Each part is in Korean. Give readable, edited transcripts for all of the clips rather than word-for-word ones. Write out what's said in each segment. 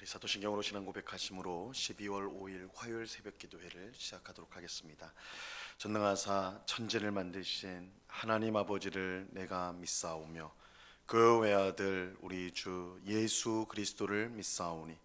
사도신경으로 신앙 고백하심으로 12월 5일 화요일 새벽 기도회를 시작하도록 하겠습니다. 전능하사 천지를 만드신 하나님 아버지를 내가 믿사오며 그 외아들 우리 주 예수 그리스도를 믿사오니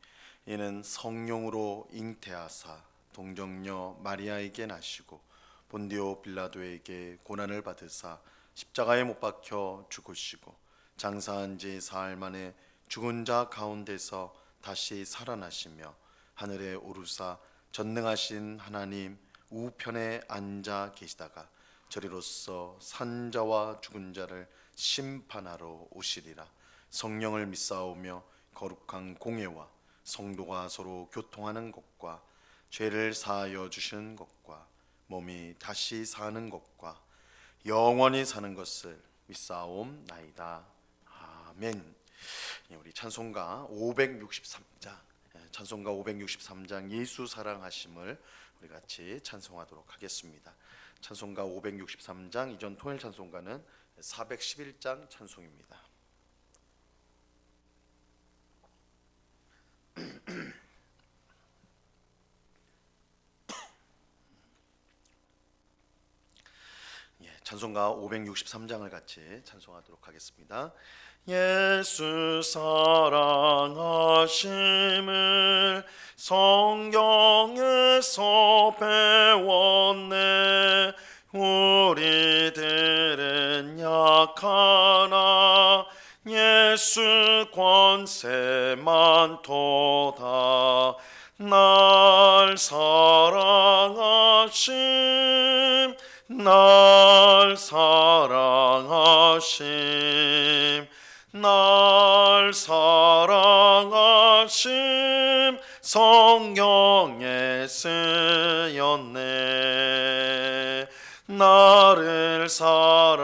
이는 성령으로 잉태하사 동정녀 마리아에게 나시고 본디오 빌라도에게 고난을 받으사 십자가에 못 박혀 죽으시고 장사한 지 사흘 만에 죽은 자 가운데서 다시 살아나시며 하늘에 오르사 전능하신 하나님 우편에 앉아 계시다가 저리로서 산 자와 죽은 자를 심판하러 오시리라. 성령을 믿사오며 거룩한 공회와 성도가 서로 교통하는 것과 죄를 사하여 주시는 것과 몸이 다시 사는 것과 영원히 사는 것을 믿사옵나이다. 아멘. 우리 찬송가 563장 예수 사랑하심을 우리 같이 찬송하도록 하겠습니다. 찬송가 563장, 이전 통일 찬송가는 411장 찬송입니다. 찬송가 563장을 같이 찬송하도록 하겠습니다. 예수 사랑하심을 성경에서 배웠네. 우리들은 약하나 예수 권세만 도다. 날 사랑하심 날 사랑하심 성경에 쓰였네. 나를 사랑하시고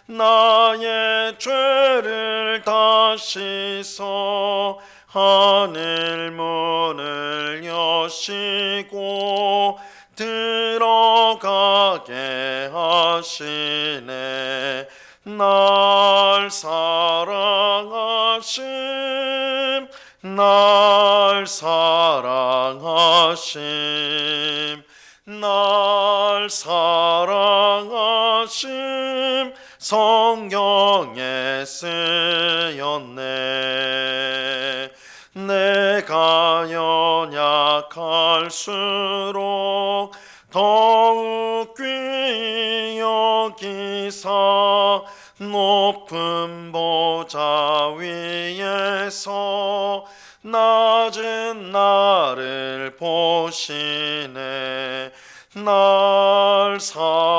나의 죄를 다 씻어 하늘 문을 여시고 들어가게 하시네. 날 사랑하심 성경에 쓰였네. 내가 연약할수록 더욱 귀히 여기사 높은 보좌 위에서 낮은 나를 보시네. 날 사랑하심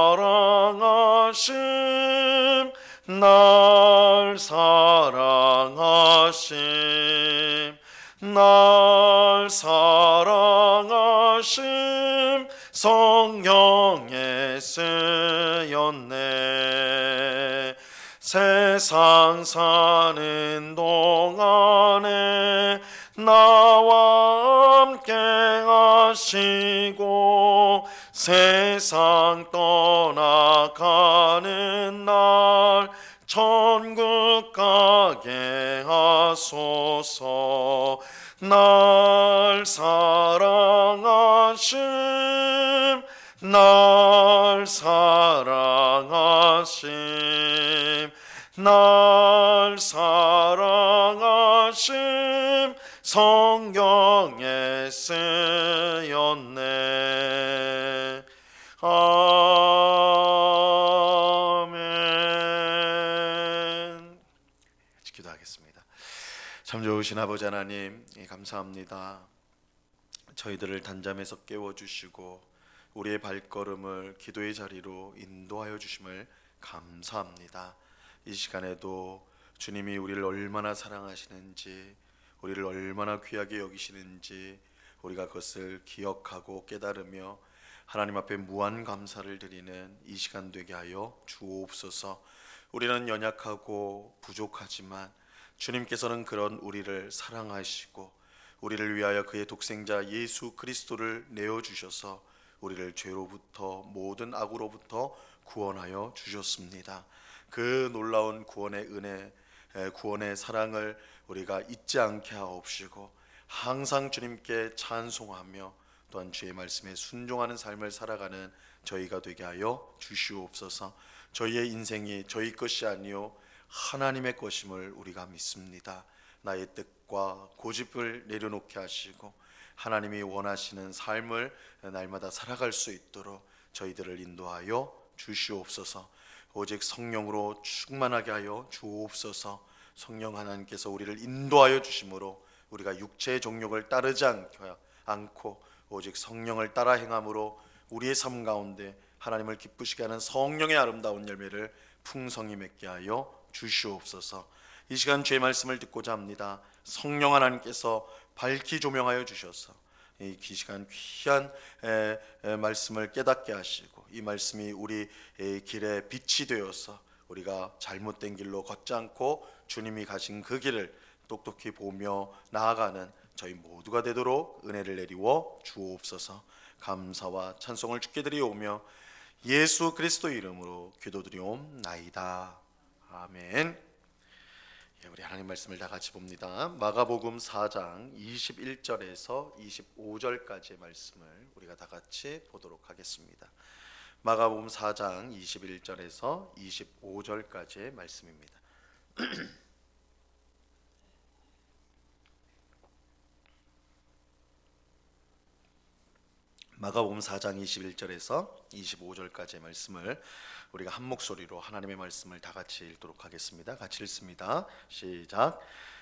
성경에 쓰였네. 세상 사는 동안에 나와 함께 하시고 세상 떠나가는 날 천국 가게 하소서. 날 사랑하심 성경에 쓰였네. 아멘. 기도하겠습니다. 참 좋으신 아버지 하나님, 감사합니다. 저희들을 단잠에서 깨워주시고 우리의 발걸음을 기도의 자리로 인도하여 주심을 감사합니다. 이 시간에도 주님이 우리를 얼마나 사랑하시는지, 우리를 얼마나 귀하게 여기시는지 우리가 그것을 기억하고 깨달으며 하나님 앞에 무한 감사를 드리는 이 시간 되게 하여 주옵소서. 우리는 연약하고 부족하지만 주님께서는 그런 우리를 사랑하시고 우리를 위하여 그의 독생자 예수 그리스도를 내어주셔서 우리를 죄로부터 모든 악으로부터 구원하여 주셨습니다. 그 놀라운 구원의 은혜, 구원의 사랑을 우리가 잊지 않게 하옵시고 항상 주님께 찬송하며 또한 주의 말씀에 순종하는 삶을 살아가는 저희가 되게 하여 주시옵소서. 저희의 인생이 저희 것이 아니요 하나님의 것임을 우리가 믿습니다. 나의 뜻과 고집을 내려놓게 하시고 하나님이 원하시는 삶을 날마다 살아갈 수 있도록 저희들을 인도하여 주시옵소서. 오직 성령으로 충만하게 하여 주옵소서. 성령 하나님께서 우리를 인도하여 주심으로 우리가 육체의 정욕을 따르지 않고 오직 성령을 따라 행함으로 우리의 삶 가운데 하나님을 기쁘시게 하는 성령의 아름다운 열매를 풍성히 맺게 하여 주시옵소서. 이 시간 주의 말씀을 듣고자 합니다. 성령 하나님께서 밝히 조명하여 주셔서 이 시간 귀한 말씀을 깨닫게 하시고 이 말씀이 우리 길에 빛이 되어서 우리가 잘못된 길로 걷지 않고 주님이 가신 그 길을 똑똑히 보며 나아가는 저희 모두가 되도록 은혜를 내리워 주옵소서. 감사와 찬송을 주께 드리오며 예수 그리스도 이름으로 기도드리옵나이다. 아멘. 우리 하나님 말씀을 다 같이 봅니다. 마가복음 4장 21절에서 25절까지의 말씀을 우리가 다 같이 보도록 하겠습니다. 마가복음 4장 21절에서 25절까지의 말씀입니다. 마가복음 4장 21절에서 25절까지의 말씀을 우리가 한 목소리로 하나님의 말씀을 다 같이 읽도록 하겠습니다. 같이 읽습니다. 시작.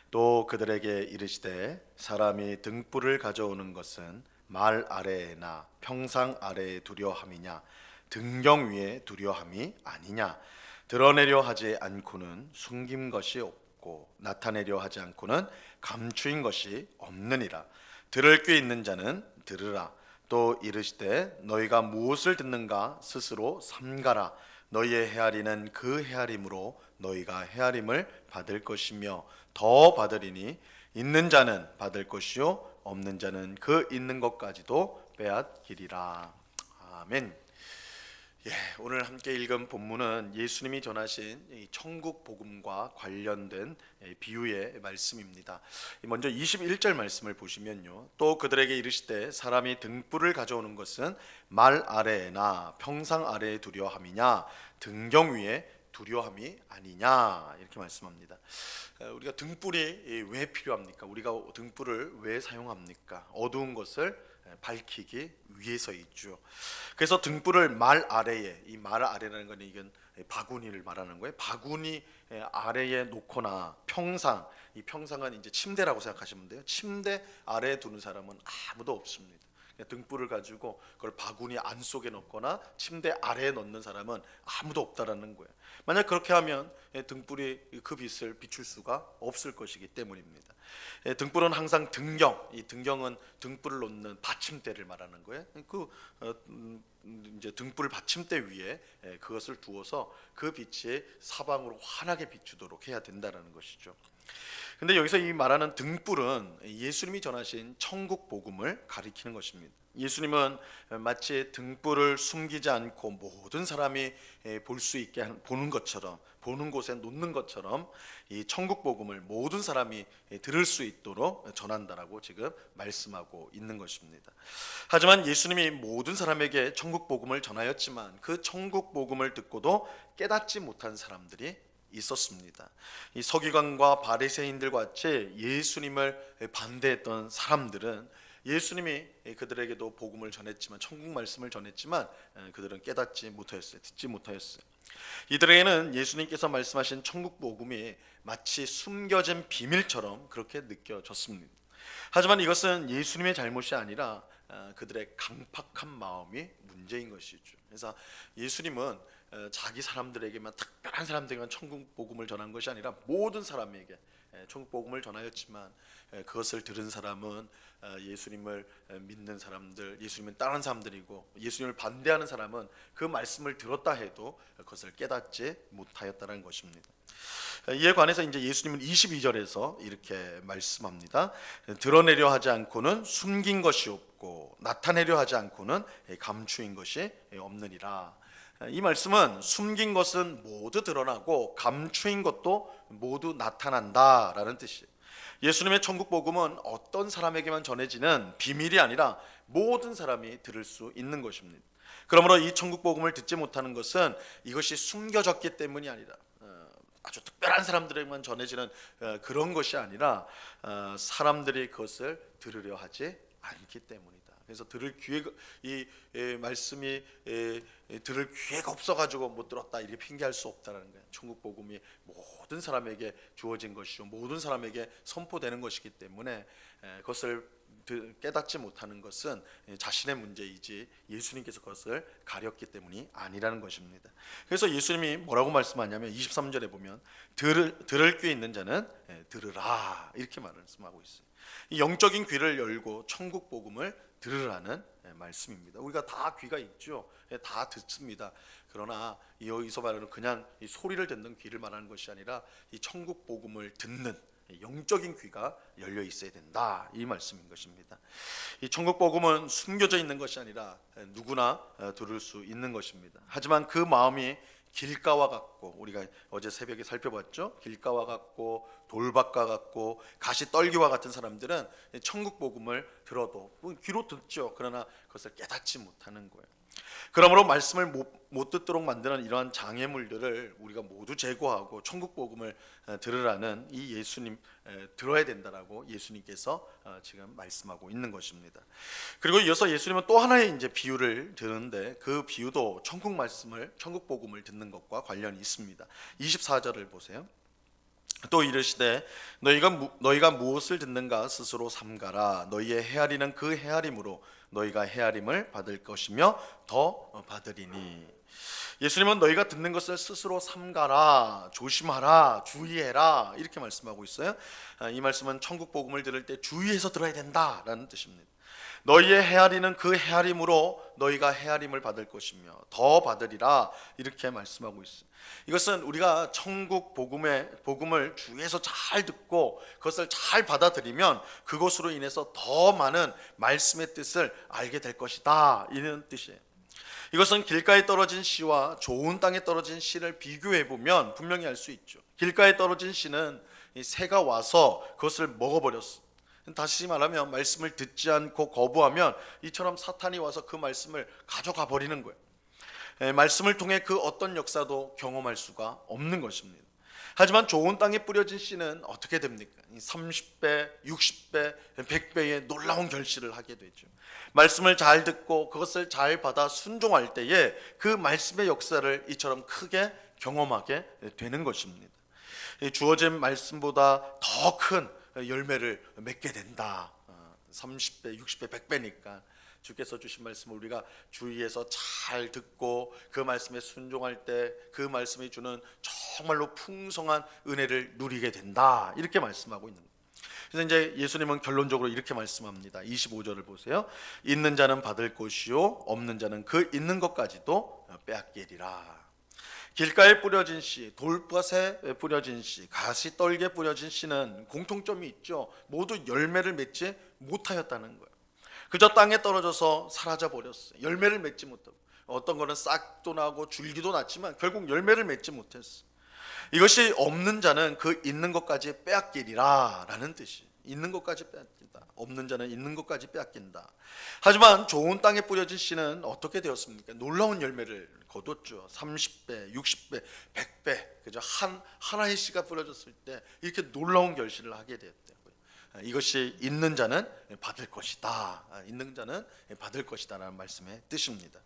또 그들에게 이르시되 사람이 등불을 가져오는 것은 말 아래에나 평상 아래에 두려 함이냐 등경 위에 두려 함이 아니냐. 드러내려 하지 않고는 숨긴 것이 없고 나타내려 하지 않고는 감추인 것이 없느니라. 들을 귀 있는 자는 들으라. 또 이르시되 너희가 무엇을 듣는가 스스로 삼가라. 너희의 헤아리는 그 헤아림으로 너희가 헤아림을 받을 것이며 더 받으리니 있는 자는 받을 것이요 없는 자는 그 있는 것까지도 빼앗기리라. 아멘. 오늘 함께 읽은 본문은 예수님이 전하신 천국 복음과 관련된 비유의 말씀입니다. 먼저 21절 말씀을 보시면요, 또 그들에게 이르시되 사람이 등불을 가져오는 것은 말 아래에나 평상 아래에 두려 함이냐 등경 위에 두려함이 아니냐 이렇게 말씀합니다. 우리가 등불이 왜 필요합니까? 우리가 등불을 왜 사용합니까? 어두운 것을 밝히기 위해서 있죠. 그래서 등불을 말 아래에, 이 말 아래라는 건 이건 바구니를 말하는 거예요. 바구니 아래에 놓거나 평상, 이 평상은 이제 침대라고 생각하시면 돼요. 침대 아래에 두는 사람은 아무도 없습니다. 등불을 가지고 그걸 바구니 안 속에 넣거나 침대 아래에 넣는 사람은 아무도 없다라는 거예요. 만약 그렇게 하면 등불이 그 빛을 비출 수가 없을 것이기 때문입니다. 등불은 항상 등경, 이 등경은 등불을 놓는 받침대를 말하는 거예요. 이제 등불 받침대 위에 그것을 두어서 그 빛이 사방으로 환하게 비추도록 해야 된다는 것이죠. 근데 여기서 이 말하는 등불은 예수님이 전하신 천국 복음을 가리키는 것입니다. 예수님은 마치 등불을 숨기지 않고 모든 사람이 볼 수 있게 보는 것처럼, 보는 곳에 놓는 것처럼 이 천국 복음을 모든 사람이 들을 수 있도록 전한다라고 지금 말씀하고 있는 것입니다. 하지만 예수님이 모든 사람에게 천국 복음을 전하였지만 그 천국 복음을 듣고도 깨닫지 못한 사람들이 있었습니다. 이 서기관과 바리새인들 같이 예수님을 반대했던 사람들은 예수님이 그들에게도 복음을 전했지만, 천국 말씀을 전했지만 그들은 깨닫지 못하였어요. 듣지 못하였어요. 이들에게는 예수님께서 말씀하신 천국 복음이 마치 숨겨진 비밀처럼 그렇게 느껴졌습니다. 하지만 이것은 예수님의 잘못이 아니라 그들의 강팍한 마음이 문제인 것이죠. 그래서 예수님은 자기 사람들에게만, 특별한 사람들에게만 천국 복음을 전한 것이 아니라 모든 사람에게 천국 복음을 전하였지만 그것을 들은 사람은 예수님을 믿는 사람들, 예수님을 따르는 사람들이고, 예수님을 반대하는 사람은 그 말씀을 들었다 해도 그것을 깨닫지 못하였다는 것입니다. 이에 관해서 이제 예수님은 22절에서 이렇게 말씀합니다. 드러내려 하지 않고는 숨긴 것이 없고 나타내려 하지 않고는 감추인 것이 없느니라. 이 말씀은 숨긴 것은 모두 드러나고 감추인 것도 모두 나타난다라는 뜻이에요. 예수님의 천국 복음은 어떤 사람에게만 전해지는 비밀이 아니라 모든 사람이 들을 수 있는 것입니다. 그러므로 이 천국 복음을 듣지 못하는 것은 이것이 숨겨졌기 때문이 아니라 아주 특별한 사람들에게만 전해지는 그런 것이 아니라 사람들이 그것을 들으려 하지 않기 때문이다. 그래서 들을 기회가 이 말씀이 들을 기회가 없어가지고 못 들었다 이렇게 핑계할 수 없다는 거예요. 천국 복음이 모든 사람에게 주어진 것이요 모든 사람에게 선포되는 것이기 때문에 그것을 깨닫지 못하는 것은 자신의 문제이지 예수님께서 그것을 가렸기 때문이 아니라는 것입니다. 그래서 예수님이 뭐라고 말씀하냐면 23절에 보면 들을 귀 있는 자는 들으라 이렇게 말씀하고 있어요. 이 영적인 귀를 열고 천국 복음을 들으라는 말씀입니다. 우리가 다 귀가 있죠. 다 듣습니다. 그러나 여기서 말하는 그냥 이 소리를 듣는 귀를 말하는 것이 아니라 이 천국 복음을 듣는 영적인 귀가 열려 있어야 된다 이 말씀인 것입니다. 이 천국 복음은 숨겨져 있는 것이 아니라 누구나 들을 수 있는 것입니다. 하지만 그 마음이 길가와 같고 우리가 어제 새벽에 살펴봤죠. 길가와 같고 돌밭과 같고 가시떨기와 같은 사람들은 천국 복음을 들어도 귀로 듣죠. 그러나 그것을 깨닫지 못하는 거예요. 그러므로 말씀을 못 듣도록 만드는 이러한 장애물들을 우리가 모두 제거하고 천국 복음을 들으라는 이 예수님 들어야 된다라고 예수님께서 지금 말씀하고 있는 것입니다. 그리고 이어서 예수님은 또 하나의 이제 비유를 드는데 그 비유도 천국 말씀을 천국 복음을 듣는 것과 관련이 있습니다. 24절을 보세요. 또 이르시되 너희가 무엇을 듣는가 스스로 삼가라. 너희의 헤아리는 그 헤아림으로 너희가 헤아림을 받을 것이며 더 받으리니. 예수님은 너희가 듣는 것을 스스로 삼가라, 조심하라, 주의해라 이렇게 말씀하고 있어요. 이 말씀은 천국 복음을 들을 때 주의해서 들어야 된다라는 뜻입니다. 너희의 헤아리는 그 헤아림으로 너희가 헤아림을 받을 것이며 더 받으리라 이렇게 말씀하고 있어요. 이것은 우리가 천국 복음을 주위에서 잘 듣고 그것을 잘 받아들이면 그것으로 인해서 더 많은 말씀의 뜻을 알게 될 것이다 이런 뜻이에요. 이것은 길가에 떨어진 씨와 좋은 땅에 떨어진 씨를 비교해 보면 분명히 알 수 있죠. 길가에 떨어진 씨는 새가 와서 그것을 먹어버렸어. 다시 말하면 말씀을 듣지 않고 거부하면 이처럼 사탄이 와서 그 말씀을 가져가 버리는 거예요. 말씀을 통해 그 어떤 역사도 경험할 수가 없는 것입니다. 하지만 좋은 땅에 뿌려진 씨는 어떻게 됩니까? 30배, 60배, 100배의 놀라운 결실을 하게 되죠. 말씀을 잘 듣고 그것을 잘 받아 순종할 때에 그 말씀의 역사를 이처럼 크게 경험하게 되는 것입니다. 주어진 말씀보다 더 큰 열매를 맺게 된다. 30배, 60배, 100배니까 주께서 주신 말씀을 우리가 주의해서 잘 듣고 그 말씀에 순종할 때 그 말씀이 주는 정말로 풍성한 은혜를 누리게 된다 이렇게 말씀하고 있는 거예요. 그래서 이제 예수님은 결론적으로 이렇게 말씀합니다. 25절을 보세요. 있는 자는 받을 것이요 없는 자는 그 있는 것까지도 빼앗기리라. 길가에 뿌려진 씨, 돌밭에 뿌려진 씨, 가시떨기에 뿌려진 씨는 공통점이 있죠. 모두 열매를 맺지 못하였다는 거예요. 그저 땅에 떨어져서 사라져 버렸어요. 열매를 맺지 못하고 어떤 거는 싹도 나고 줄기도 났지만 결국 열매를 맺지 못했어요. 이것이 없는 자는 그 있는 것까지 빼앗기리라 라는 뜻이 있는 것까지 빼앗긴다. 없는 자는 있는 것까지 빼앗긴다. 하지만 좋은 땅에 뿌려진 씨는 어떻게 되었습니까? 놀라운 열매를 거뒀죠. 30배, 60배, 100배. 그죠? 하나의 씨가 뿌려졌을 때 이렇게 놀라운 결실을 하게 되었대요. 이것이 있는 자는 받을 것이다. 있는 자는 받을 것이다라는 말씀의 뜻입니다.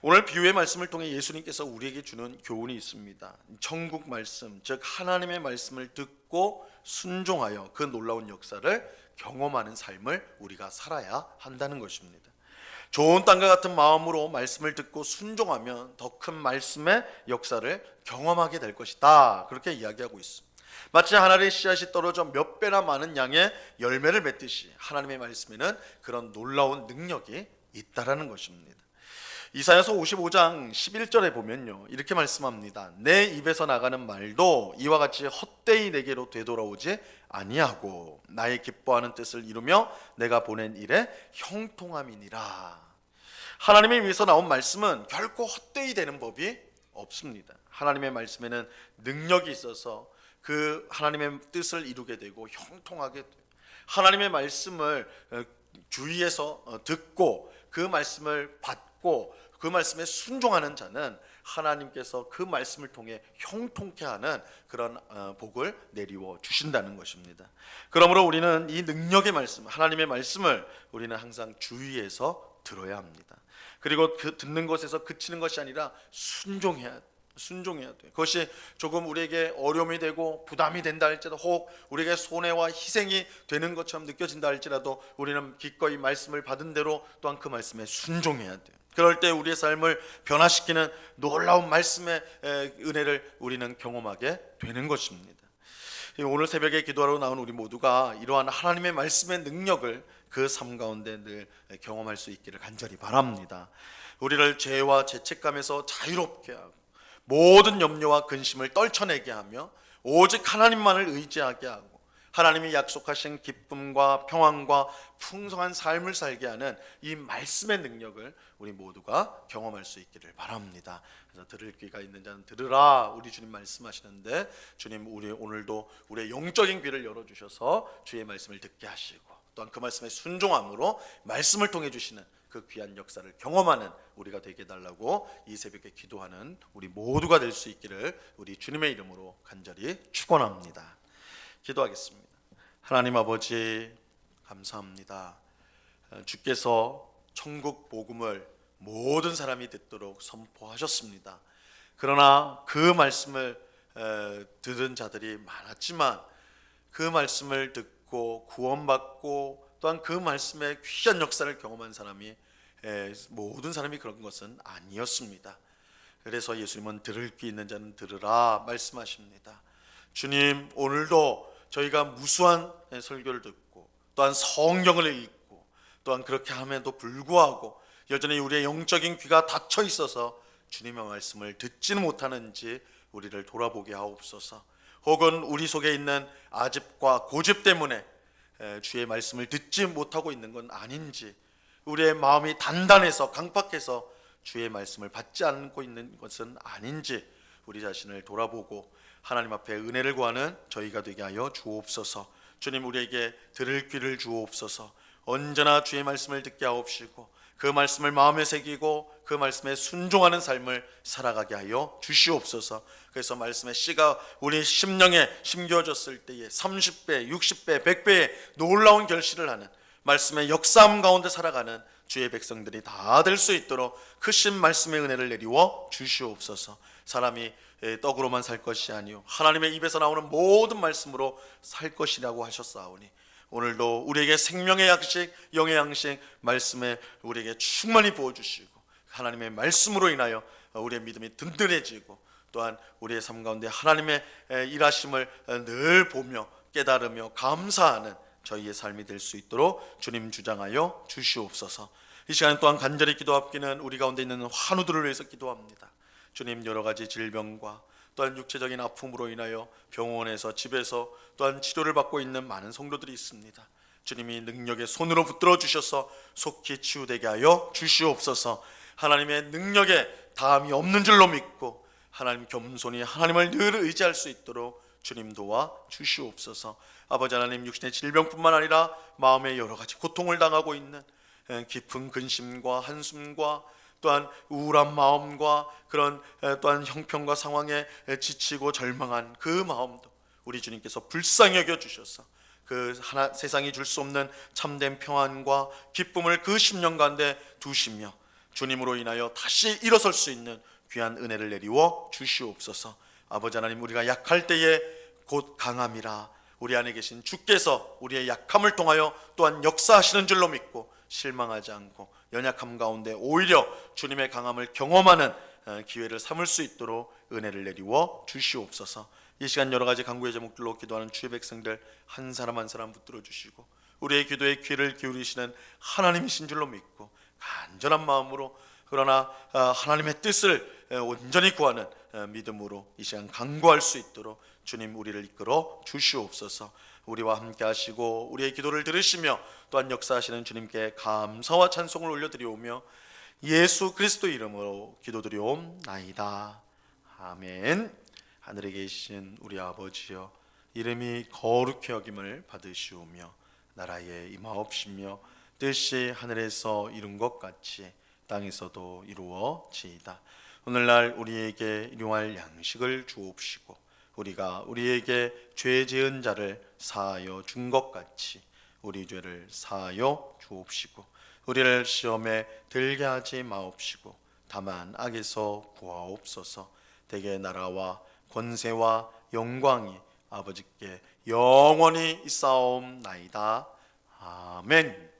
오늘 비유의 말씀을 통해 예수님께서 우리에게 주는 교훈이 있습니다. 천국 말씀, 즉 하나님의 말씀을 듣고 순종하여 그 놀라운 역사를 경험하는 삶을 우리가 살아야 한다는 것입니다. 좋은 땅과 같은 마음으로 말씀을 듣고 순종하면 더 큰 말씀의 역사를 경험하게 될 것이다. 그렇게 이야기하고 있습니다. 마치 하나님의 씨앗이 떨어져 몇 배나 많은 양의 열매를 맺듯이 하나님의 말씀에는 그런 놀라운 능력이 있다라는 것입니다. 이사야서 55장 11절에 보면요 이렇게 말씀합니다. 내 입에서 나가는 말도 이와 같이 헛되이 내게로 되돌아오지 아니하고 나의 기뻐하는 뜻을 이루며 내가 보낸 일에 형통함이니라. 하나님에 위해서 나온 말씀은 결코 헛되이 되는 법이 없습니다. 하나님의 말씀에는 능력이 있어서 그 하나님의 뜻을 이루게 되고 형통하게 돼요. 하나님의 말씀을 주위에서 듣고 그 말씀을 받고 그 말씀에 순종하는 자는 하나님께서 그 말씀을 통해 형통케 하는 그런 복을 내리워 주신다는 것입니다. 그러므로 우리는 이 능력의 말씀, 하나님의 말씀을 우리는 항상 주위에서 들어야 합니다. 그리고 그 듣는 것에서 그치는 것이 아니라 순종해야 돼. 그것이 조금 우리에게 어려움이 되고 부담이 된다 할지라도, 혹 우리에게 손해와 희생이 되는 것처럼 느껴진다 할지라도 우리는 기꺼이 말씀을 받은 대로 또한 그 말씀에 순종해야 돼요. 그럴 때 우리의 삶을 변화시키는 놀라운 말씀의 은혜를 우리는 경험하게 되는 것입니다. 오늘 새벽에 기도하러 나온 우리 모두가 이러한 하나님의 말씀의 능력을 그 삶 가운데 늘 경험할 수 있기를 간절히 바랍니다. 우리를 죄와 죄책감에서 자유롭게 하고 모든 염려와 근심을 떨쳐내게 하며 오직 하나님만을 의지하게 하고 하나님이 약속하신 기쁨과 평안과 풍성한 삶을 살게 하는 이 말씀의 능력을 우리 모두가 경험할 수 있기를 바랍니다. 그래서 들을 귀가 있는 자는 들으라, 우리 주님 말씀하시는데, 주님 우리 오늘도 우리의 영적인 귀를 열어주셔서 주의 말씀을 듣게 하시고 또한 그 말씀에 순종함으로 말씀을 통해 주시는 그 귀한 역사를 경험하는 우리가 되게 해달라고 이 새벽에 기도하는 우리 모두가 될 수 있기를 우리 주님의 이름으로 간절히 축원합니다. 기도하겠습니다. 하나님 아버지, 감사합니다. 주께서 천국 복음을 모든 사람이 듣도록 선포하셨습니다. 그러나 그 말씀을 들은 자들이 많았지만 그 말씀을 듣고 구원받고 또한 그 말씀의 귀한 역사를 경험한 사람이 모든 사람이 그런 것은 아니었습니다. 그래서 예수님은 들을 귀 있는 자는 들으라 말씀하십니다. 주님, 오늘도 저희가 무수한 설교를 듣고 또한 성경을 읽고 또한 그렇게 함에도 불구하고 여전히 우리의 영적인 귀가 닫혀 있어서 주님의 말씀을 듣지는 못하는지 우리를 돌아보게 하옵소서. 혹은 우리 속에 있는 아집과 고집 때문에 주의 말씀을 듣지 못하고 있는 건 아닌지, 우리의 마음이 단단해서 강팍해서 주의 말씀을 받지 않고 있는 것은 아닌지 우리 자신을 돌아보고 하나님 앞에 은혜를 구하는 저희가 되게 하여 주옵소서. 주님, 우리에게 들을 귀를 주옵소서. 언제나 주의 말씀을 듣게 하옵시고 그 말씀을 마음에 새기고 그 말씀에 순종하는 삶을 살아가게 하여 주시옵소서. 그래서 말씀의 씨가 우리 심령에 심겨졌을 때에 30배, 60배, 100배의 놀라운 결실을 하는 말씀의 역사함 가운데 살아가는 주의 백성들이 다 될 수 있도록 크신 말씀의 은혜를 내리워 주시옵소서. 사람이 떡으로만 살 것이 아니요 하나님의 입에서 나오는 모든 말씀으로 살 것이라고 하셨사오니 오늘도 우리에게 생명의 양식, 영의 양식 말씀에 우리에게 충만히 부어주시고 하나님의 말씀으로 인하여 우리의 믿음이 든든해지고 또한 우리의 삶 가운데 하나님의 일하심을 늘 보며 깨달으며 감사하는 저희의 삶이 될 수 있도록 주님 주장하여 주시옵소서. 이 시간 또한 간절히 기도합기는 우리 가운데 있는 환우들을 위해서 기도합니다. 주님, 여러 가지 질병과 또한 육체적인 아픔으로 인하여 병원에서 집에서 또한 치료를 받고 있는 많은 성도들이 있습니다. 주님이 능력의 손으로 붙들어 주셔서 속히 치유되게 하여 주시옵소서. 하나님의 능력에 다함이 없는 줄로 믿고 하나님 겸손히 하나님을 늘 의지할 수 있도록 주님 도와 주시옵소서. 아버지 하나님, 육신의 질병뿐만 아니라 마음의 여러 가지 고통을 당하고 있는 깊은 근심과 한숨과 또한 우울한 마음과 그런 또한 형편과 상황에 지치고 절망한 그 마음도 우리 주님께서 불쌍히 여겨 주셔서 그 하나 세상이 줄 수 없는 참된 평안과 기쁨을 그 심령 가운데 두시며 주님으로 인하여 다시 일어설 수 있는 귀한 은혜를 내리워 주시옵소서. 아버지 하나님, 우리가 약할 때에 곧 강함이라 우리 안에 계신 주께서 우리의 약함을 통하여 또한 역사하시는 줄로 믿고 실망하지 않고 연약함 가운데 오히려 주님의 강함을 경험하는 기회를 삼을 수 있도록 은혜를 내리워 주시옵소서. 이 시간 여러 가지 간구의 제목들로 기도하는 주의 백성들 한 사람 한 사람 붙들어 주시고 우리의 기도에 귀를 기울이시는 하나님이신 줄로 믿고 간절한 마음으로 그러나 하나님의 뜻을 온전히 구하는 믿음으로 이 시간 간구할 수 있도록 주님 우리를 이끌어 주시옵소서. 우리와 함께 하시고 우리의 기도를 들으시며 또한 역사하시는 주님께 감사와 찬송을 올려드리오며 예수 그리스도 이름으로 기도드리옵나이다. 아멘. 하늘에 계신 우리 아버지여, 이름이 거룩히 여김을 받으시오며 나라에 임하옵시며 뜻이 하늘에서 이룬 것 같이 땅에서도 이루어지이다. 오늘날 우리에게 일용할 양식을 주옵시고 우리가 우리에게 죄 지은 자를 사하여 준 것 같이 우리 죄를 사하여 주옵시고 우리를 시험에 들게 하지 마옵시고 다만 악에서 구하옵소서. 대개 나라와 권세와 영광이 아버지께 영원히 있사옵나이다. 아멘.